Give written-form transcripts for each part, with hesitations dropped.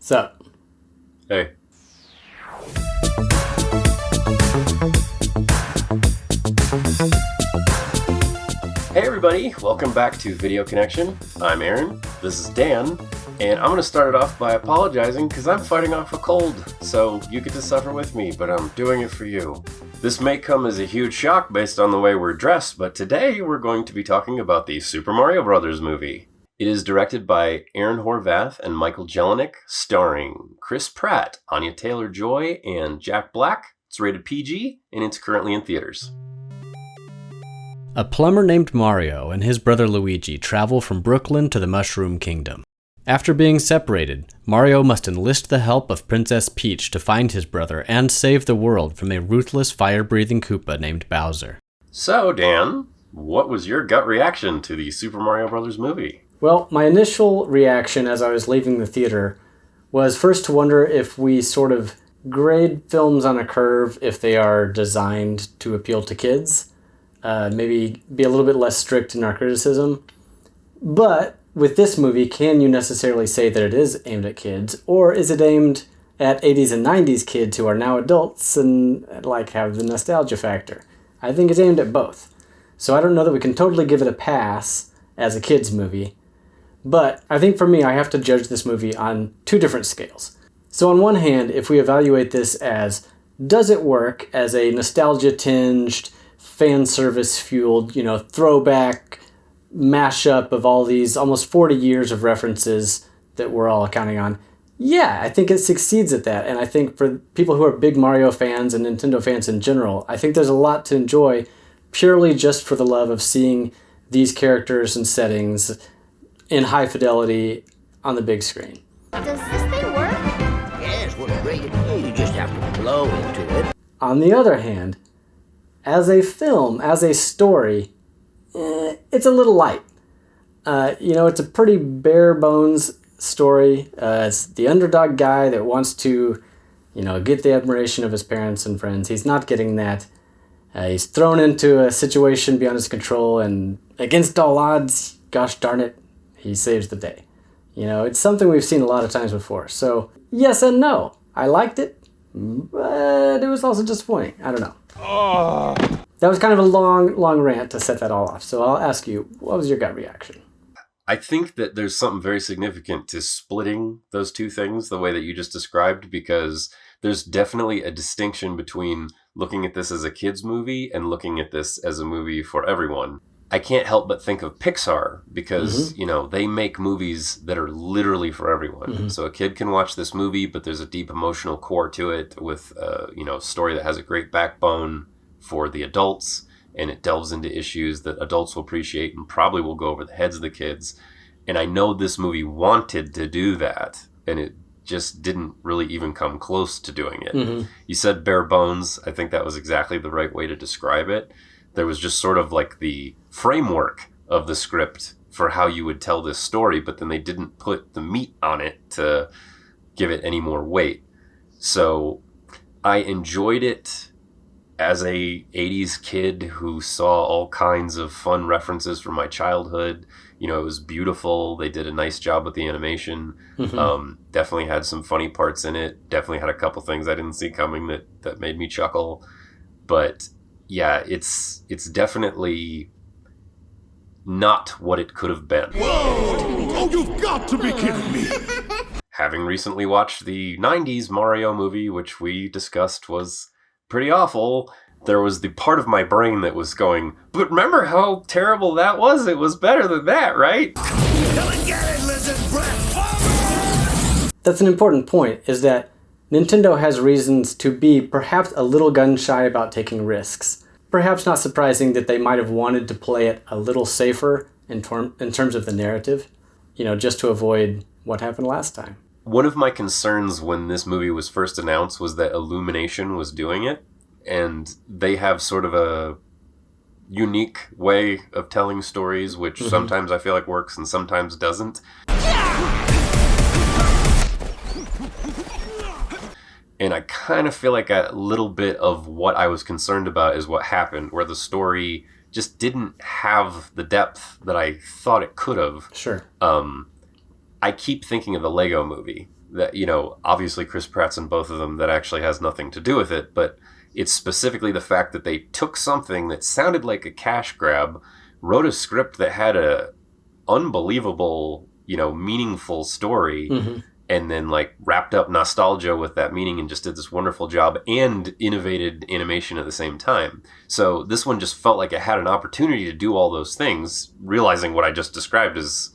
Sup? Hey. Hey everybody, welcome back to Video Connection. I'm Aaron, this is Dan, and I'm going to start it off by apologizing because I'm fighting off a cold, so you get to suffer with me, but I'm doing it for you. This may come as a huge shock based on the way we're dressed, but today we're going to be talking about the Super Mario Bros. Movie. It is directed by Aaron Horvath and Michael Jelenic, starring Chris Pratt, Anya Taylor-Joy, and Jack Black. It's rated PG, and it's currently in theaters. A plumber named Mario and his brother Luigi travel from Brooklyn to the Mushroom Kingdom. After being separated, Mario must enlist the help of Princess Peach to find his brother and save the world from a ruthless fire-breathing Koopa named Bowser. So, Dan, what was your gut reaction to the Super Mario Bros. Movie? Well, my initial reaction as I was leaving the theater was first to wonder if we sort of grade films on a curve if they are designed to appeal to kids. Maybe be a little bit less strict in our criticism. But with this movie, can you necessarily say that it is aimed at kids? Or is it aimed at 80s and 90s kids who are now adults and have the nostalgia factor? I think it's aimed at both. So I don't know that we can totally give it a pass as a kids movie. But I think for me, I have to judge this movie on two different scales. So on one hand, if we evaluate this as, does it work as a nostalgia-tinged, fan service fueled, throwback mashup of all these almost 40 years of references that we're all counting on. Yeah, I think it succeeds at that. And I think for people who are big Mario fans and Nintendo fans in general, I think there's a lot to enjoy purely just for the love of seeing these characters and settings in high fidelity on the big screen. Does this thing work? Yes, well, great. You just have to blow into it. On the other hand, as a film, as a story, it's a little light. It's a pretty bare bones story. It's the underdog guy that wants to, get the admiration of his parents and friends. He's not getting that. He's thrown into a situation beyond his control, and against all odds, gosh darn it, he saves the day. It's something we've seen a lot of times before. So, yes and no. I liked it, but it was also disappointing. I don't know. That was kind of a long rant to set that all off. So I'll ask you, what was your gut reaction? I think that there's something very significant to splitting those two things the way that you just described, because there's definitely a distinction between looking at this as a kid's movie and looking at this as a movie for everyone. I can't help but think of Pixar because, they make movies that are literally for everyone. Mm-hmm. So a kid can watch this movie, but there's a deep emotional core to it with, a story that has a great backbone for the adults, and it delves into issues that adults will appreciate and probably will go over the heads of the kids. And I know this movie wanted to do that, and it just didn't really even come close to doing it. Mm-hmm. You said bare bones. I think that was exactly the right way to describe it. There was just sort of like the framework of the script for how you would tell this story, but then they didn't put the meat on it to give it any more weight. So I enjoyed it as a 80s kid who saw all kinds of fun references from my childhood. It was beautiful. They did a nice job with the animation. Mm-hmm. Definitely had some funny parts in it. Definitely had a couple things I didn't see coming that made me chuckle. But yeah, it's definitely not what it could have been. Whoa! Oh, you've got to be kidding me! Having recently watched the 90s Mario movie, which we discussed was pretty awful, there was the part of my brain that was going, but remember how terrible that was? It was better than that, right? Come and get it, lizard breath! That's an important point, is that Nintendo has reasons to be perhaps a little gun-shy about taking risks. Perhaps not surprising that they might have wanted to play it a little safer in terms of the narrative, just to avoid what happened last time. One of my concerns when this movie was first announced was that Illumination was doing it, and they have sort of a unique way of telling stories, which sometimes I feel like works and sometimes doesn't. And I kind of feel like a little bit of what I was concerned about is what happened, where the story just didn't have the depth that I thought it could have. Sure. I keep thinking of the Lego movie. that, obviously Chris Pratt's in both of them, that actually has nothing to do with it, but it's specifically the fact that they took something that sounded like a cash grab, wrote a script that had a unbelievable, meaningful story, and then wrapped up nostalgia with that meaning and just did this wonderful job and innovated animation at the same time. So this one just felt like it had an opportunity to do all those things, realizing what I just described as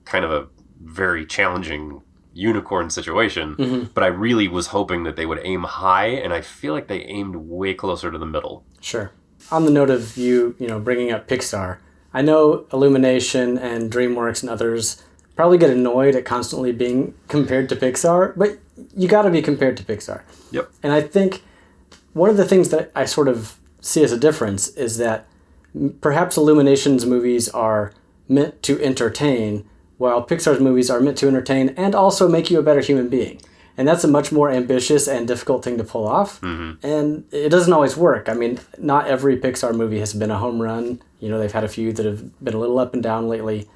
kind of a very challenging unicorn situation. But I really was hoping that they would aim high, and I feel like they aimed way closer to the middle. Sure. On the note of you bringing up Pixar, I know Illumination and DreamWorks and others probably get annoyed at constantly being compared to Pixar, but you got to be compared to Pixar. Yep. And I think one of the things that I sort of see as a difference is that perhaps Illumination's movies are meant to entertain, while Pixar's movies are meant to entertain and also make you a better human being. And that's a much more ambitious and difficult thing to pull off. And it doesn't always work. I mean, not every Pixar movie has been a home run. They've had a few that have been a little up and down lately.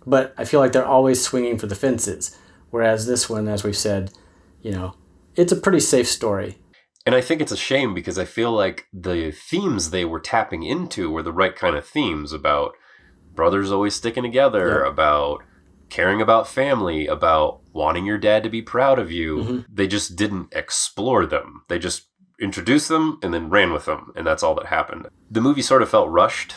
But I feel like they're always swinging for the fences. Whereas this one, as we've said, it's a pretty safe story. And I think it's a shame because I feel like the themes they were tapping into were the right kind of themes about brothers always sticking together, about caring about family, about wanting your dad to be proud of you. They just didn't explore them. They just introduced them and then ran with them. And that's all that happened. The movie sort of felt rushed.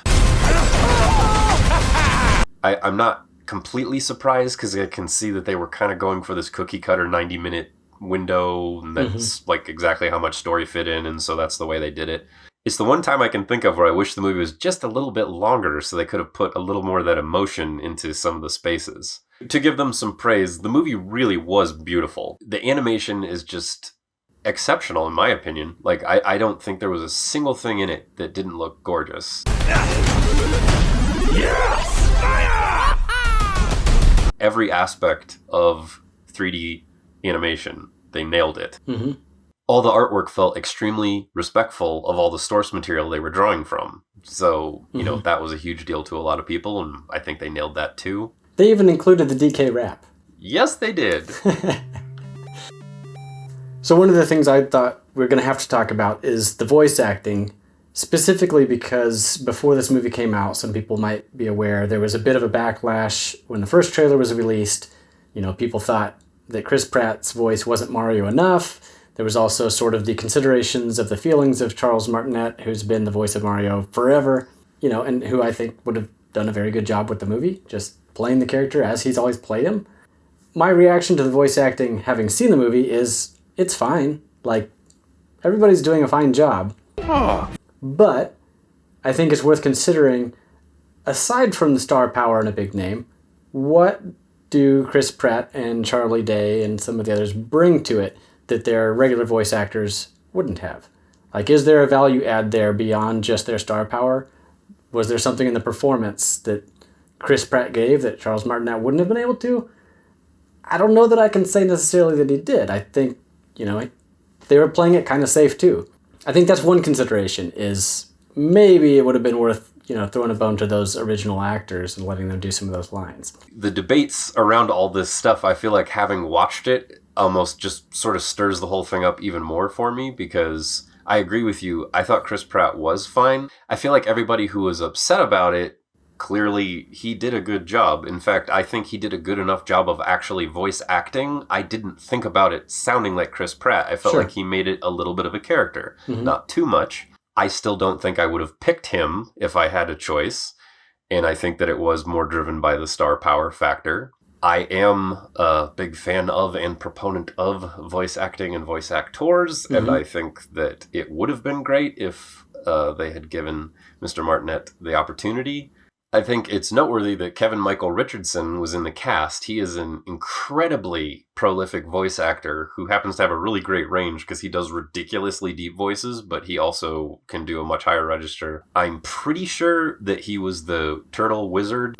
I'm not completely surprised because I can see that they were kind of going for this cookie cutter 90-minute window. And that's exactly how much story fit in. And so that's the way they did it. It's the one time I can think of where I wish the movie was just a little bit longer so they could have put a little more of that emotion into some of the spaces. To give them some praise, the movie really was beautiful. The animation is just exceptional, in my opinion. I don't think there was a single thing in it that didn't look gorgeous. Every aspect of 3D animation, they nailed it. All the artwork felt extremely respectful of all the source material they were drawing from. So, that was a huge deal to a lot of people, and I think they nailed that too. They even included the DK rap. Yes, they did. So one of the things I thought we're going to have to talk about is the voice acting, specifically because before this movie came out, some people might be aware, there was a bit of a backlash when the first trailer was released. People thought that Chris Pratt's voice wasn't Mario enough. There was also sort of the considerations of the feelings of Charles Martinet, who's been the voice of Mario forever, and who I think would have done a very good job with the movie, just playing the character as he's always played him. My reaction to the voice acting, having seen the movie, is it's fine. Everybody's doing a fine job. But I think it's worth considering, aside from the star power and a big name, what do Chris Pratt and Charlie Day and some of the others bring to it that their regular voice actors wouldn't have? Is there a value add there beyond just their star power? Was there something in the performance that Chris Pratt gave that Charles Martinet wouldn't have been able to? I don't know that I can say necessarily that he did. I think, they were playing it kind of safe too. I think that's one consideration, is maybe it would have been worth, throwing a bone to those original actors and letting them do some of those lines. The debates around all this stuff, I feel like having watched it almost just sort of stirs the whole thing up even more for me, because I agree with you. I thought Chris Pratt was fine. I feel like everybody who was upset about it, clearly he did a good job. In fact, I think he did a good enough job of actually voice acting. I didn't think about it sounding like Chris Pratt. I felt like he made it a little bit of a character. Not too much. I still don't think I would have picked him if I had a choice. And I think that it was more driven by the star power factor. I am a big fan of and proponent of voice acting and voice actors. And I think that it would have been great if they had given Mr. Martinet the opportunity. I think it's noteworthy that Keegan-Michael Richardson was in the cast. He is an incredibly prolific voice actor who happens to have a really great range because he does ridiculously deep voices, but he also can do a much higher register. I'm pretty sure that he was the turtle wizard.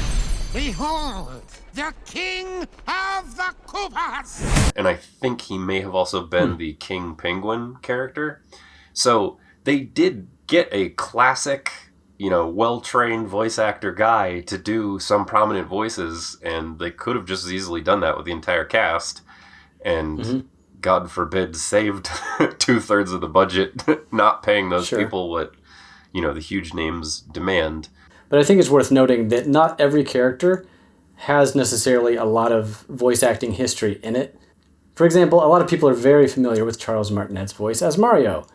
Behold, the king of the Koopas! And I think he may have also been the King Penguin character. So they did get a classic, well-trained voice actor guy to do some prominent voices, and they could have just as easily done that with the entire cast. and God forbid saved 2/3 of the budget not paying those people what, the huge names demand. But I think it's worth noting that not every character has necessarily a lot of voice acting history in it. For example, a lot of people are very familiar with Charles Martinet's voice as Mario,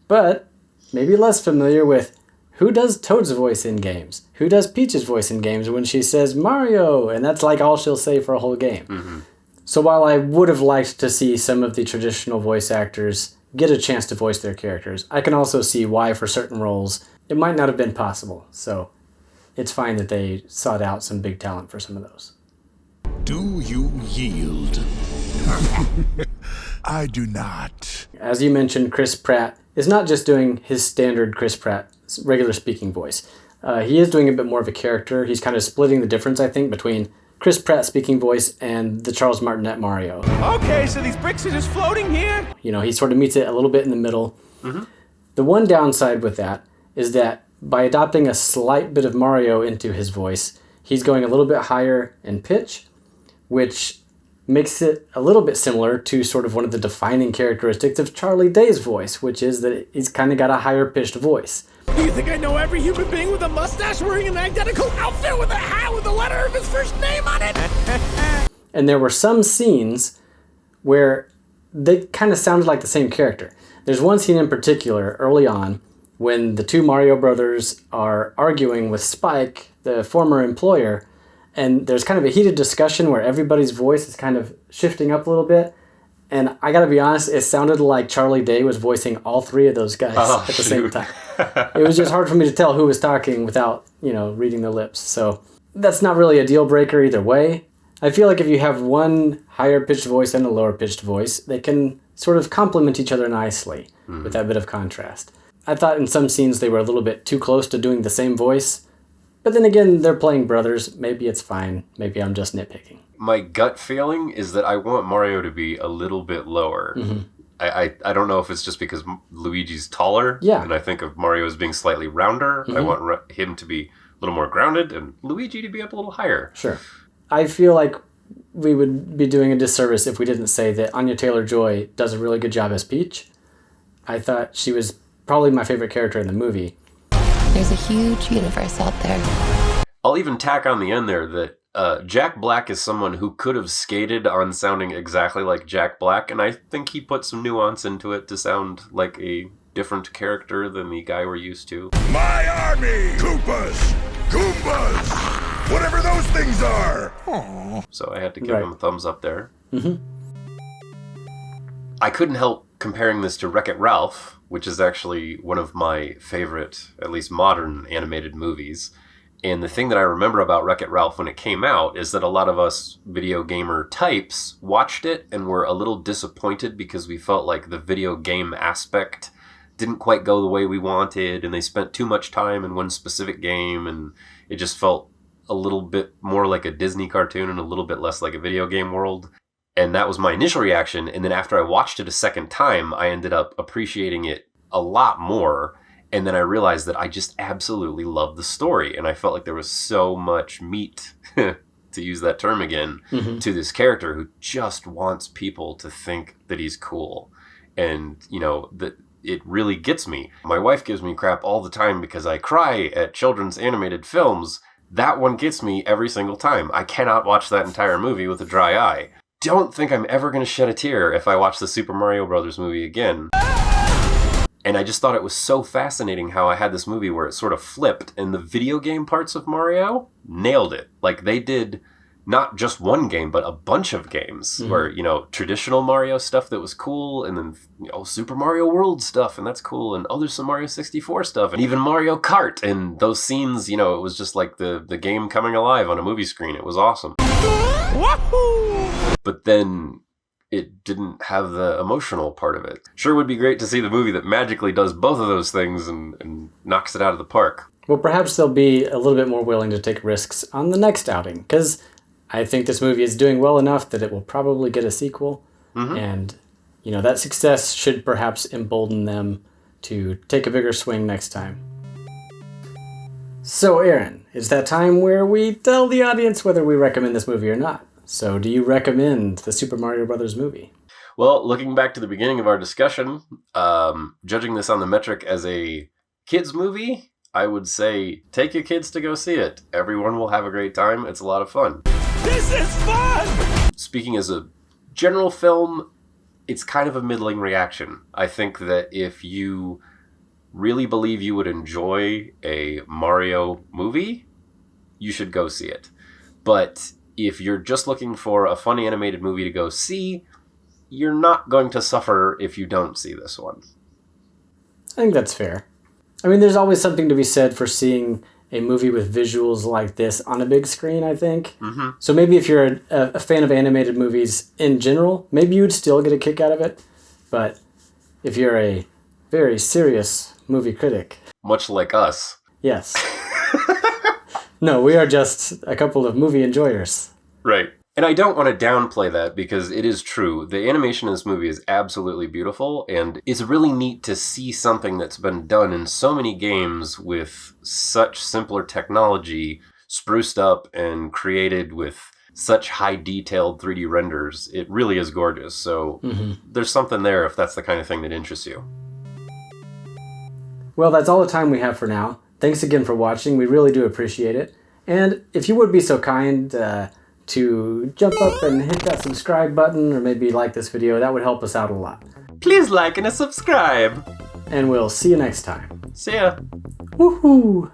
but maybe less familiar with who does Toad's voice in games, who does Peach's voice in games when she says Mario, and that's like all she'll say for a whole game. So while I would have liked to see some of the traditional voice actors get a chance to voice their characters, I can also see why for certain roles it might not have been possible. So it's fine that they sought out some big talent for some of those. Do you yield? I do not. As you mentioned, Chris Pratt is not just doing his standard Chris Pratt regular speaking voice. He is doing a bit more of a character. He's kind of splitting the difference, I think, between Chris Pratt speaking voice and the Charles Martinet Mario. Okay, so these bricks are just floating here? He sort of meets it a little bit in the middle. The one downside with that is that by adopting a slight bit of Mario into his voice, he's going a little bit higher in pitch, which makes it a little bit similar to sort of one of the defining characteristics of Charlie Day's voice, which is that he's kind of got a higher pitched voice. Do you think I know every human being with a mustache wearing an identical outfit with a hat with the letter of his first name on it? And there were some scenes where they kind of sounded like the same character. There's one scene in particular early on when the two Mario brothers are arguing with Spike, the former employer, and there's kind of a heated discussion where everybody's voice is kind of shifting up a little bit. And I gotta be honest, it sounded like Charlie Day was voicing all three of those guys at the same time. It was just hard for me to tell who was talking without, reading their lips. So that's not really a deal breaker either way. I feel like if you have one higher pitched voice and a lower pitched voice, they can sort of complement each other nicely with that bit of contrast. I thought in some scenes they were a little bit too close to doing the same voice. But then again, they're playing brothers. Maybe it's fine. Maybe I'm just nitpicking. My gut feeling is that I want Mario to be a little bit lower. I don't know if it's just because Luigi's taller. Yeah. And I think of Mario as being slightly rounder. I want him to be a little more grounded and Luigi to be up a little higher. Sure. I feel like we would be doing a disservice if we didn't say that Anya Taylor-Joy does a really good job as Peach. I thought she was probably my favorite character in the movie. There's a huge universe out there. I'll even tack on the end there that Jack Black is someone who could have skated on sounding exactly like Jack Black, and I think he put some nuance into it to sound like a different character than the guy we're used to. My army! Koopas! Goombas! Whatever those things are! Aww. So I had to give him a thumbs up there. I couldn't help comparing this to Wreck-It Ralph, which is actually one of my favorite, at least modern, animated movies. And the thing that I remember about Wreck-It Ralph when it came out is that a lot of us video gamer types watched it and were a little disappointed because we felt like the video game aspect didn't quite go the way we wanted, and they spent too much time in one specific game, and it just felt a little bit more like a Disney cartoon and a little bit less like a video game world. And that was my initial reaction, and then after I watched it a second time, I ended up appreciating it a lot more. And then I realized that I just absolutely loved the story. And I felt like there was so much meat, to use that term again, to this character who just wants people to think that he's cool. And, that it really gets me. My wife gives me crap all the time because I cry at children's animated films. That one gets me every single time. I cannot watch that entire movie with a dry eye. Don't think I'm ever going to shed a tear if I watch the Super Mario Brothers movie again. And I just thought it was so fascinating how I had this movie where it sort of flipped, and the video game parts of Mario nailed it. Like, they did not just one game, but a bunch of games where, traditional Mario stuff that was cool, and then, Super Mario World stuff, and that's cool, and there's some Mario 64 stuff, and even Mario Kart. And those scenes, it was just like the game coming alive on a movie screen. It was awesome. Wahoo! But then it didn't have the emotional part of it. Sure would be great to see the movie that magically does both of those things and knocks it out of the park. Well, perhaps they'll be a little bit more willing to take risks on the next outing, because I think this movie is doing well enough that it will probably get a sequel. And, that success should perhaps embolden them to take a bigger swing next time. So, Aaron, it's that time where we tell the audience whether we recommend this movie or not. So do you recommend the Super Mario Brothers movie? Well, looking back to the beginning of our discussion, judging this on the metric as a kids movie, I would say take your kids to go see it. Everyone will have a great time. It's a lot of fun. This is fun! Speaking as a general film, it's kind of a middling reaction. I think that if you really believe you would enjoy a Mario movie, you should go see it. But if you're just looking for a fun animated movie to go see, you're not going to suffer if you don't see this one. I think that's fair. I mean, there's always something to be said for seeing a movie with visuals like this on a big screen, I think. Mm-hmm. So maybe if you're a fan of animated movies in general, maybe you'd still get a kick out of it. But if you're a very serious movie critic... Much like us. Yes. No, we are just a couple of movie enjoyers. Right. And I don't want to downplay that because it is true. The animation in this movie is absolutely beautiful, and it's really neat to see something that's been done in so many games with such simpler technology, spruced up and created with such high detailed 3D renders. It really is gorgeous. So there's something there if that's the kind of thing that interests you. Well, that's all the time we have for now. Thanks again for watching. We really do appreciate it. And if you would be so kind to jump up and hit that subscribe button or maybe like this video, that would help us out a lot. Please like and subscribe. And we'll see you next time. See ya. Woohoo!